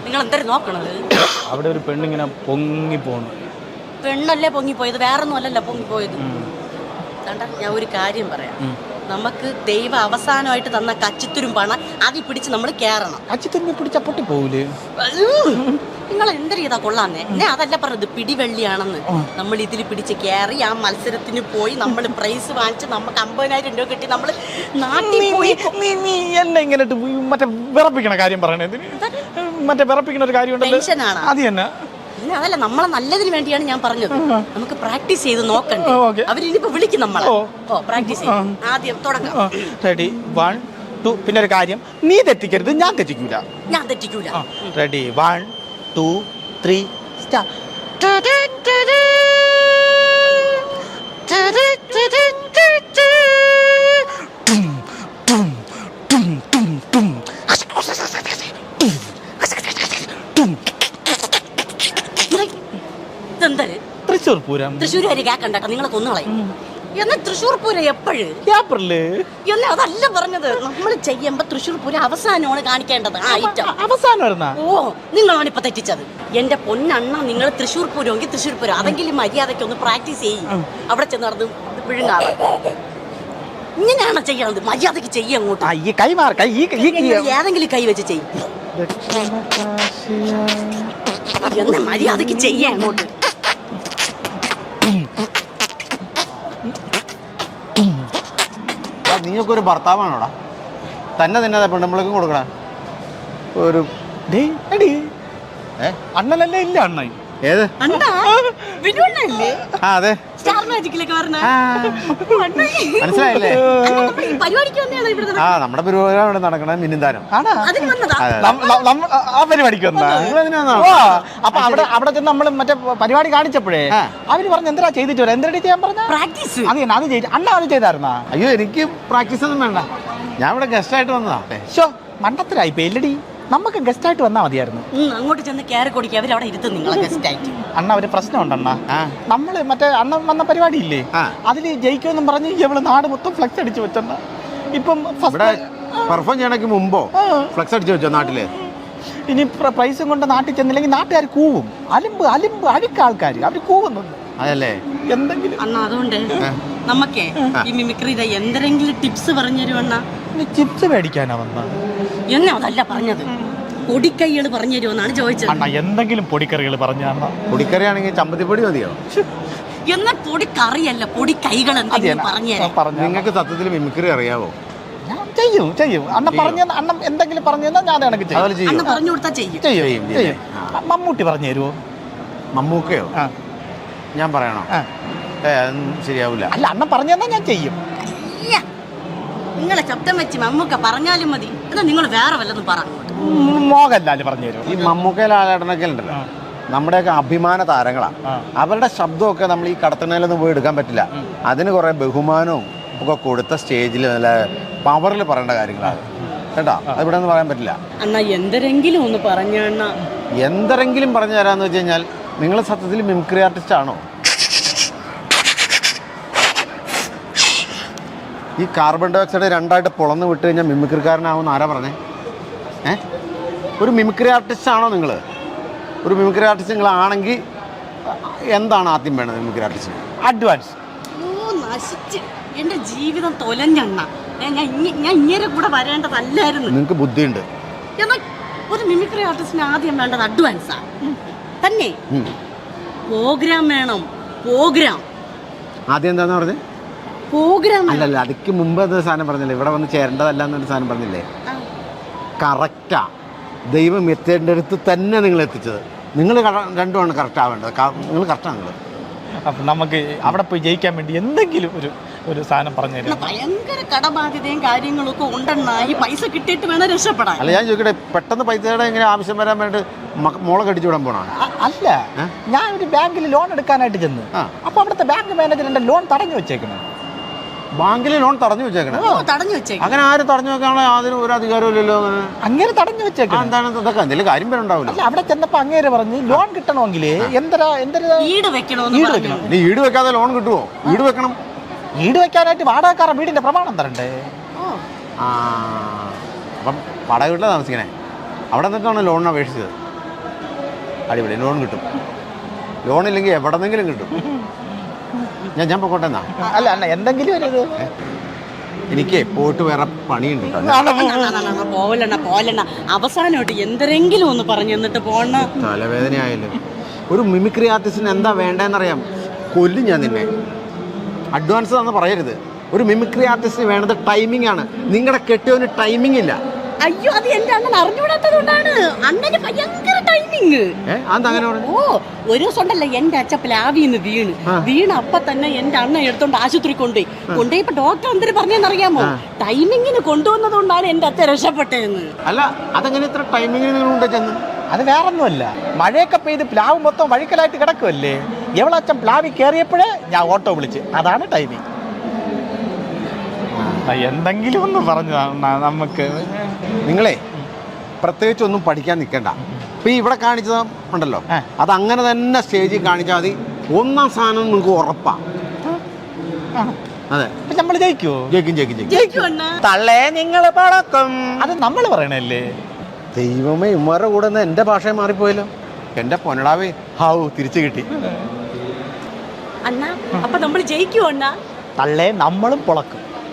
നിങ്ങൾ എന്തായാലും നോക്കണത്. അവിടെ ഒരു പെണ്ണിങ്ങനെ പൊങ്ങിപ്പോന്നു. പെണ്ണല്ലേ പൊങ്ങിപ്പോയത്, വേറൊന്നും അല്ലല്ലോ പൊങ്ങിപ്പോയത്. ഞാൻ ഒരു കാര്യം പറയാം. നമുക്ക് ദൈവം അവസാനമായിട്ട് തന്ന കച്ചിത്തുരുമ്പാണ്, അതിൽ പിടിച്ച് നമ്മൾ കയറണം. കച്ചിത്തുരുമ്പ് പിടിച്ച പൊട്ടി പോകൂലേ? നിങ്ങൾ എന്തൊരു ചെയ്താ കൊള്ളാന്നേ. ഞാൻ അതല്ല പറഞ്ഞത്, പിടിവെള്ളിയാണെന്ന്. നമ്മൾ ഇതിൽ പിടിച്ച് കയറി ആ മത്സരത്തിന് പോയി നമ്മൾ പ്രൈസ് വാങ്ങിച്ച് നമുക്ക് 50,000 രൂപ കിട്ടി. നമ്മൾ നാട്ടിൽ പോയി. എന്നെ ഇങ്ങനെ മറ്റേ വിറപ്പിക്കണ കാര്യം പറയണേ, മറ്റേ വിറപ്പിക്കണ ഒരു കാര്യം ടെൻഷനാണ് അത് തന്നെ. അതല്ല, നമ്മളെ നല്ലതിന് വേണ്ടിയാണ് ഞാൻ പറഞ്ഞത്. നമുക്ക് പ്രാക്ടീസ് ചെയ്ത് നോക്കണ്ടേ? അവരിനിപ്പോ വിളിക്കും നമ്മളെ. പ്രാക്ടീസ് ചെയ്യും. ആദ്യം തുടങ്ങാം. റെഡി 1 2. പിന്നെ ഒരു കാര്യം, നീ തെറ്റിക്കരുത്, ഞാൻ തെറ്റിക്കൂല. ഞാൻ തെറ്റിക്കൂല. Ready 1 2 3 start. തൃശ്ശൂർ പൂരം. തൃശ്ശൂര് കേക്കണ്ട, നിങ്ങളെ കൊന്നുകളയും. എന്നാ തൃശ്ശൂർ പൂരം എപ്പോഴ്? ഏപ്രില്. എന്നാ അതല്ല പറഞ്ഞത്. നമ്മൾ ചെയ്യുമ്പോ തൃശ്ശൂർ പൂരം അവസാനമാണ് കാണിക്കേണ്ടത്. ആ ഐറ്റം അവസാനം. ഓ, നിങ്ങളാണ് ഇപ്പൊ തെറ്റിച്ചത്. എന്റെ പൊന്നണ്ണ, നിങ്ങൾ തൃശ്ശൂർ പൂരമെങ്കിൽ തൃശ്ശൂർ പൂരം, അതെങ്കിലും മര്യാദയ്ക്ക് ഒന്ന് പ്രാക്ടീസ് ചെയ്യും. അവിടെ ചെന്ന് നടന്ന് പിഴുങ്ങാതെ ഇങ്ങനെയാണോ ചെയ്യാറുണ്ട്? മര്യാദയ്ക്ക് ചെയ്യും. അങ്ങോട്ട് ഏതെങ്കിലും കൈ വെച്ച് ചെയ്യും. എന്നാ മര്യാദയ്ക്ക് ചെയ്യാം അങ്ങോട്ട്. നീയൊക്കെ ഒരു ഭർത്താവാണോടാ? തന്നെ തിന്നാതെ പെണ്ണുമ്പളേക്കും കൊടുക്കണ ഒരു അണ്ണനല്ലേ? ഇല്ല അണ്ണൻ. ഏത്? അതെ, മനസ്സിലായില്ലേ? ആ, നമ്മുടെ പരിപാടി ഇവിടെ നടക്കണ മിന്നുന്താരം. ആ പരിപാടിക്ക് അപ്പൊ അവിടെ ചെന്ന് നമ്മള് മറ്റേ പരിപാടി കാണിച്ചപ്പോഴേ അവര് പറഞ്ഞു എന്തിനാ ചെയ്തിട്ട് വരാം, എന്തിനാ ചെയ്യാൻ പറഞ്ഞ പ്രാക്ടീസ്. അത് ചെയ്തു. അണ്ണ അത് ചെയ്തായിരുന്നാ? അയ്യോ, എനിക്ക് പ്രാക്ടീസ് ഒന്നും വേണ്ട, ഞാൻ ഇവിടെ ഗസ്റ്റ് ആയിട്ട് വന്നതാ. മണ്ടത്തിലായി പേല്ലടി. നമുക്ക് ഗസ്റ്റ് ആയിട്ട് വന്നാൽ മതിയായിരുന്നു. അങ്ങോട്ട് ചെന്ന് കയറി കൊടുക്കുക, അവരവിടെ ഇരുത്തും നിങ്ങളെ ഗസ്റ്റ് ആയിട്ട്. അണ്ണ ഒരു പ്രശ്നമുണ്ട് അണ്ണ. നമ്മള് മറ്റേ അണ്ണൻ വന്ന പരിപാടി ഇല്ലേ, അതില് ജയിക്കുമെന്നും പറഞ്ഞ് ഇവള് നാട് മൊത്തം ഫ്ലെക്സ് അടിച്ചു വെച്ചെണ്ണ. ഇപ്പം പെർഫോം ചെയ്യണക്ക് മുമ്പോ ഫ്ലെക്സ് അടിച്ചു വെച്ചോ നാട്ടില്? ഇനി പ്രൈസും കൊണ്ട് നാട്ടിൽ ചെന്നില്ലെങ്കിൽ നാട്ടുകാർ കൂവും. അലിമ്പ് അഴുക്ക ആൾക്കാർ അവര് കൂവുന്നുണ്ട്. അതല്ലേ എന്തെങ്കിലും അണ്ണ. അതുകൊണ്ട് നമുക്കേ ഈ മിമിക്രിയുടെ എന്തെങ്കിലും ടിപ്സ് പറഞ്ഞു തരുമണ്ണ. ചിപ്സ് മേടിക്കാനാ വന്ന? എന്നെ അതല്ല പറഞ്ഞത്, പൊടിക്കൈകൾ പറഞ്ഞു തരുമെന്നാണ് ചോദിച്ചത്. അണ്ണ എന്തെങ്കിലും പൊടിക്കറികൾ പറഞ്ഞ? പൊടിക്കറി ആണെങ്കിൽ ചമ്പത്തിപ്പൊടി മതിയോ? എന്നാ പൊടിക്കറിയല്ല, പൊടിക്കൈകൾ എന്തെങ്കിലും പറഞ്ഞു തരാം. നിങ്ങൾക്ക് സത്യത്തിൽ മിമിക്രി അറിയാവോ? ചെയ്യും അണ്ണ പറഞ്ഞു. അണ്ണ എന്തെങ്കിലും പറഞ്ഞു തന്നാൽ ഞാൻ കണക്ക് ചെയ്യും. പറഞ്ഞു കൊടുത്താൽ ചെയ്യും. മമ്മൂട്ടി പറഞ്ഞു തരുമോ? മമ്മൂക്കയോ? ഞാൻ പറയണോ? ശരിയാവില്ല. അല്ല, അണ്ണ പറഞ്ഞു തന്നാൽ ഞാൻ ചെയ്യും. നിങ്ങളെ ശബ്ദം വെച്ച് മമ്മൂക്ക പറഞ്ഞാലും മതി. എന്നാ നിങ്ങൾ വേറെ വല്ലതും പറ. മോഹൻലാൽ പറഞ്ഞു തരും. ഈ മമ്മൂക്ക ലാലേട്ടനൊക്കെ ഉണ്ടല്ലോ, നമ്മുടെയൊക്കെ അഭിമാന താരങ്ങളാ. അവരുടെ ശബ്ദമൊക്കെ നമ്മൾ ഈ കടത്തണയിലൊന്നും പോയി എടുക്കാൻ പറ്റില്ല. അതിന് കുറെ ബഹുമാനവും ഒക്കെ കൊടുത്ത സ്റ്റേജിൽ നല്ല പവറിൽ പറയേണ്ട കാര്യങ്ങളാണ് കേട്ടോ. അത് ഇവിടെ ഒന്നും പറയാൻ പറ്റില്ല. എന്നാ എന്തെങ്കിലും ഒന്ന് പറഞ്ഞ എന്തെങ്കിലും പറഞ്ഞു തരാന്ന് വെച്ച് കഴിഞ്ഞാൽ, നിങ്ങൾ സത്യത്തിൽ മിമിക്രി ആർട്ടിസ്റ്റ് ആണോ? ഈ കാർബൺ ഡൈ ഓക്സൈഡ് രണ്ടായിട്ട് പൊളന്ന് വിട്ട് കഴിഞ്ഞാൽ മിമിക്രിക്കാരനാവുമെന്ന് ആരാ പറഞ്ഞേ? ഒരു മിമിക്രി ആർട്ടിസ്റ്റ് ആണോ നിങ്ങൾ? ഒരു മിമിക്രി ആർട്ടിസ്റ്റ് നിങ്ങളാണെങ്കിൽ എന്താണ് ആദ്യം വേണ്ടത് മിമിക്രി ആർട്ടിസ്റ്റ്? അഡ്വാൻസ്. നശിച്ച് എൻ്റെ ജീവിതം തൊലഞ്ഞെണ്ണ. ഞാൻ ഇങ്ങനെ കൂടെ വരേണ്ടതല്ലായിരുന്നു. നിങ്ങൾക്ക് ബുദ്ധിയുണ്ട്. എന്നാൽ ഒരു മിമിക്രി ആർട്ടിസ്റ്റിന് ആദ്യം വേണ്ടത് അഡ്വാൻസാ തന്നെ. പ്രോഗ്രാം വേണം. പ്രോഗ്രാം ആദ്യം എന്താന്ന് പറഞ്ഞത്? പ്രോഗ്രാം അല്ലല്ല, അതിക്ക് മുമ്പ് അത് സാധനം പറഞ്ഞില്ലേ, ഇവിടെ വന്ന് ചേരേണ്ടതല്ല എന്നൊരു സാധനം പറഞ്ഞില്ലേ? കറക്റ്റാ. ദൈവം എത്തേണ്ടടുത്ത് തന്നെ നിങ്ങൾ എത്തിച്ചത്. നിങ്ങൾ രണ്ടുമാണ് കറക്റ്റ് ആവേണ്ടത്. നിങ്ങൾ കറക്റ്റാണ്. നിങ്ങൾ അപ്പം നമുക്ക് അവിടെ പോയി ജയിക്കാൻ വേണ്ടി എന്തെങ്കിലും ഒരു സാധനം പറഞ്ഞു തരാം. ഭയങ്കര കടബാധ്യതയും കാര്യങ്ങളൊക്കെ ഉണ്ടെന്നാ. ഈ പൈസ കിട്ടിയിട്ട് വേണം രക്ഷപ്പെടാൻ. അല്ല, ഞാൻ ചോദിക്കട്ടെ, പെട്ടെന്ന് പൈസയുടെ എങ്ങനെ ആവശ്യം വരാൻ വേണ്ടി മോളെ കടിച്ചു വിടാൻ പോണോ? അല്ല, ഞാൻ ഒരു ബാങ്കിൽ ലോൺ എടുക്കാനായിട്ട് ചെന്ന്, അപ്പൊ അവിടുത്തെ ബാങ്ക് മാനേജർ എന്റെ ലോൺ തടഞ്ഞു വെച്ചേക്കണം. ബാങ്കിൽ ലോൺ തടഞ്ഞു വെച്ചേക്കണം? അങ്ങനെ ആരും തടഞ്ഞു വെക്കാനുള്ള യാതൊരു ഒരു അധികാരവും ഇല്ലല്ലോ. അങ്ങനെ തടഞ്ഞു വെച്ചേക്കണം. എന്താണ് ഇതൊക്കെ? എന്തെങ്കിലും കാര്യം പേരുണ്ടാവില്ല. അവിടെ ചെന്നപ്പോ അങ്ങേര് പറഞ്ഞ് ലോൺ കിട്ടണമെങ്കിൽ ഈട് വെക്കണം. നീ ഈട് വെക്കാതെ ലോൺ കിട്ടുമോ? ഈട് വെക്കണം. ഈട് വെക്കാനായിട്ട് വാടകക്കാരൻ വീടിന്റെ പ്രമാണം തരണ്ടേ? അപ്പം വാടക വീട്ടിലാണ് താമസിക്കണേ? അവിടെ നിന്നിട്ടാണ് ലോണിന് അപേക്ഷിച്ചത്. അടിപൊളി, ലോൺ കിട്ടും. ലോണില്ലെങ്കിൽ എവിടെ നിന്നെങ്കിലും കിട്ടും. ഞാൻ പൊക്കോട്ടെ എന്നാ. അല്ല അണ്ണ എന്തെങ്കിലും ഒരു ഇത് എനിക്ക് പോയിട്ട് വേറെ പണിയുണ്ട് കേട്ടോ. പോവലണ്ണ അവസാനമായിട്ട് എന്തെങ്കിലും ഒന്ന് പറഞ്ഞു എന്നിട്ട് പോണ. തലവേദനയായല്ലോ. ഒരു മിമിക്രി ആർട്ടിസ്റ്റിന് എന്താ വേണ്ടതെന്നറിയാം. കൊല്ലും ഞാൻ നിന്നെ. അഡ്വാൻസ് എന്ന് പറയരുത്. ഒരു മിമിക്രി ആർട്ടിസ്റ്റിന് വേണ്ടത് ടൈമിംഗ് ആണ്. നിങ്ങളുടെ കെട്ടിയവന് ടൈമിംഗ് ഇല്ല. അയ്യോ, അത് എന്റെ അണ്ണൻ അറിഞ്ഞുകൂടാത്തത് കൊണ്ടാണ്. അണ്ണന് ഭയങ്കര ടൈമിങ്. ഓ, ഒരു ദിവസം ഉണ്ടല്ലോ എന്റെ അച്ഛൻ പ്ലാവിന്ന് വീണ് അപ്പൊ തന്നെ എന്റെ അണ്ണൻ എടുത്തോണ്ട് ആശുപത്രി കൊണ്ടുപോയി. ഇപ്പൊ ഡോക്ടർ എന്തിനു പറഞ്ഞെന്നറിയാമോ? ടൈമിങ്ങിന് കൊണ്ടുവന്നത് കൊണ്ടാണ് എന്റെ അച്ഛൻ രക്ഷപ്പെട്ടതെന്ന്. അല്ല, അതെങ്ങനെ ഇത്ര ടൈമിങ്ങിന് നിങ്ങളുണ്ട് ചെന്ന്? അത് വേറൊന്നുമല്ല, മഴയൊക്കെ പെയ്ത് പ്ലാവ് മൊത്തം വഴിക്കലായിട്ട് കിടക്കുമല്ലേ. എവളച്ഛൻ പ്ലാവിൽ കയറിയപ്പോഴേ ഞാൻ ഓട്ടോ വിളിച്ച്. അതാണ് ടൈമിങ്. എന്തെങ്കിലും ഒന്ന് പറഞ്ഞു നമുക്ക്. നിങ്ങളെ പ്രത്യേകിച്ച് ഒന്നും പഠിക്കാൻ നിൽക്കണ്ട. ഇപ്പം ഇവിടെ കാണിച്ചത് ഉണ്ടല്ലോ, അത് അങ്ങനെ തന്നെ സ്റ്റേജിൽ കാണിച്ചാൽ മതി. ഒന്നാം സ്ഥാനം നിങ്ങൾക്ക് ഉറപ്പാ. അതെ, നമ്മൾ ജയിക്കുമോ? ജയിക്കും. തള്ളേ നിങ്ങൾ പടക്കം. അത് നമ്മൾ പറയണല്ലേ. ദൈവമേ, ഉമ്മാരുടെ കൂടെ നിന്ന് എൻ്റെ ഭാഷ മാറിപ്പോയല്ലോ. എൻ്റെ പൊന്നടാവേ, ഹാവു തിരിച്ചു കിട്ടി. അണ്ണാ, അപ്പൊ നമ്മൾ ജയിക്കുമോ അണ്ണാ? തള്ളേ നമ്മളും പൊളക്കും.